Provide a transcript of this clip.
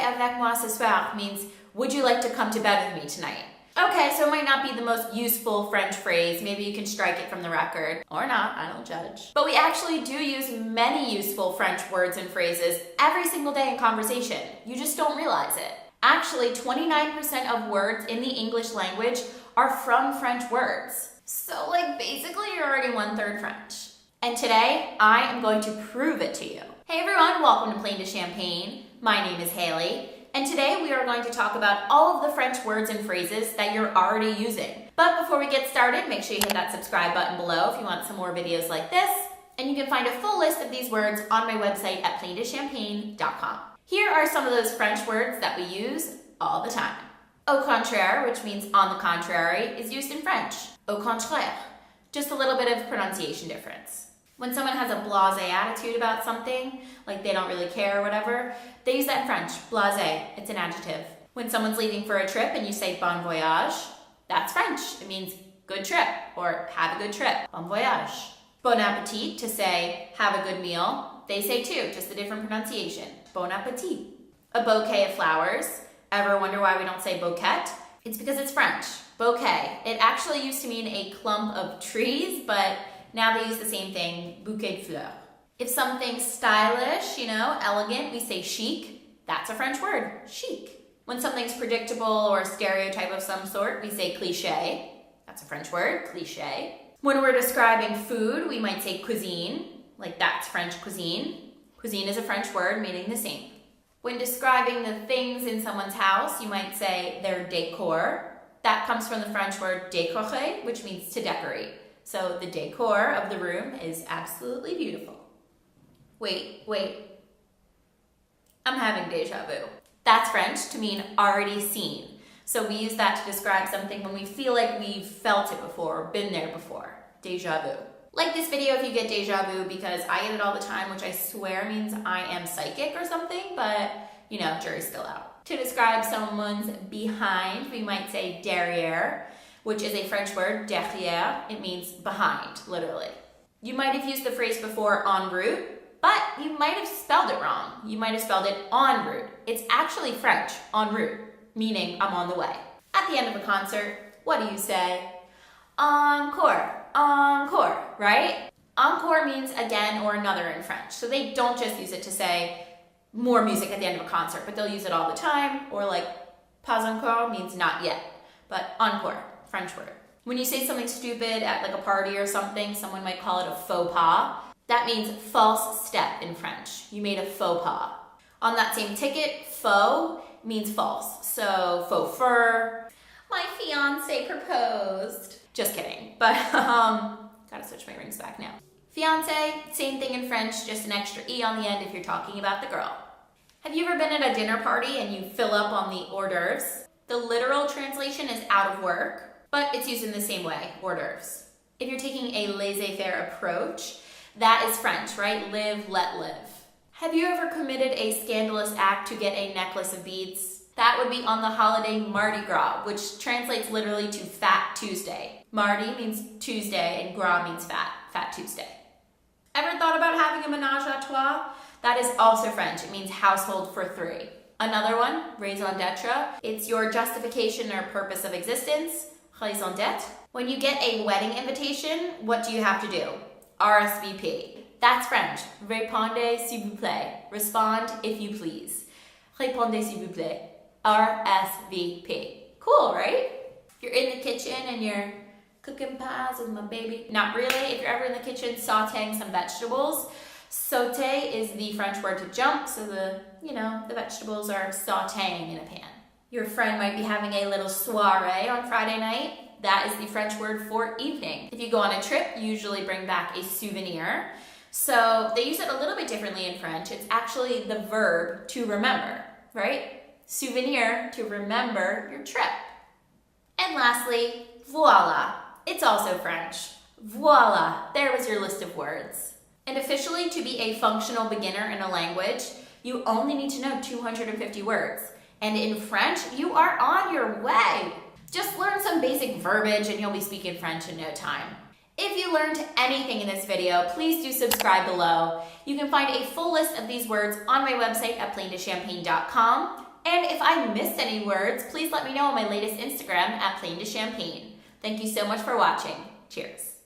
avec moi ce soir means, would you like to come to bed with me tonight? Okay, so it might not be the most useful French phrase. Maybe you can strike it from the record. Or not, I don't judge. But we actually do use many useful French words and phrases every single day in conversation. You just don't realize it. Actually, 29% of words in the English language are from French words. So basically you're already 1/3 French. And today, I am going to prove it to you. Hey everyone, welcome to Plain to Champagne. My name is Haley. And today we are going to talk about all of the French words and phrases that you're already using. But before we get started, make sure you hit that subscribe button below if you want some more videos like this. And you can find a full list of these words on my website at plaintochampagne.com. Here are some of those French words that we use all the time. Au contraire, which means on the contrary, is used in French. Au contraire. Just a little bit of pronunciation difference. When someone has a blasé attitude about something, like they don't really care or whatever, they use that in French, blasé, it's an adjective. When someone's leaving for a trip and you say bon voyage, that's French. It means good trip or have a good trip, bon voyage. Bon appetit, to say have a good meal, they say too, just a different pronunciation, bon appetit. A bouquet of flowers, ever wonder why we don't say bouquet? It's because it's French, bouquet. It actually used to mean a clump of trees, but now they use the same thing, bouquet de fleurs. If something's stylish, elegant, we say chic. That's a French word, chic. When something's predictable or a stereotype of some sort, we say cliché. That's a French word, cliché. When we're describing food, we might say cuisine, like that's French cuisine. Cuisine is a French word meaning the same. When describing the things in someone's house, you might say their décor. That comes from the French word décorer, which means to decorate. So the decor of the room is absolutely beautiful. Wait. I'm having déjà vu. That's French to mean already seen. So we use that to describe something when we feel like we've felt it before or been there before. Déjà vu. Like this video if you get déjà vu, because I get it all the time, which I swear means I am psychic or something, but jury's still out. To describe someone's behind, we might say derrière, which is a French word, derrière. It means behind, literally. You might have used the phrase before en route, but you might have spelled it wrong. You might have spelled it en route. It's actually French, en route, meaning I'm on the way. At the end of a concert, what do you say? Encore, encore, right? Encore means again or another in French. So they don't just use it to say more music at the end of a concert, but they'll use it all the time, or pas encore means not yet, but encore. French word. When you say something stupid at a party or something, someone might call it a faux pas. That means false step in French. You made a faux pas. On that same ticket, faux means false. So faux fur, my fiance proposed. Just kidding, but gotta switch my rings back now. Fiance, same thing in French, just an extra E on the end if you're talking about the girl. Have you ever been at a dinner party and you fill up on the hors d'oeuvres? The literal translation is out of work, but it's used in the same way, hors d'oeuvres. If you're taking a laissez-faire approach, that is French, right? Live, let live. Have you ever committed a scandalous act to get a necklace of beads? That would be on the holiday Mardi Gras, which translates literally to Fat Tuesday. Mardi means Tuesday and Gras means fat, Fat Tuesday. Ever thought about having a ménage à trois? That is also French. It means household for three. Another one, raison d'être. It's your justification or purpose of existence. Raison d'être. When you get a wedding invitation, what do you have to do? RSVP. That's French. Répondez s'il vous plaît. Respond if you please. Répondez s'il vous plaît. RSVP. Cool, right? You're in the kitchen and you're cooking pies with my baby. Not really. If you're ever in the kitchen sauteing some vegetables, sauté is the French word to jump, so the vegetables are sautéing in a pan. Your friend might be having a little soiree on Friday night. That is the French word for evening. If you go on a trip, you usually bring back a souvenir. So they use it a little bit differently in French. It's actually the verb to remember, right? Souvenir, to remember your trip. And lastly, voila. It's also French. Voila. There was your list of words. And officially, to be a functional beginner in a language, you only need to know 250 words. And in French, you are on your way. Just learn some basic verbiage and you'll be speaking French in no time. If you learned anything in this video, please do subscribe below. You can find a full list of these words on my website at plaintochampagne.com. And if I missed any words, please let me know on my latest Instagram at Plain to Champagne. Thank you so much for watching. Cheers.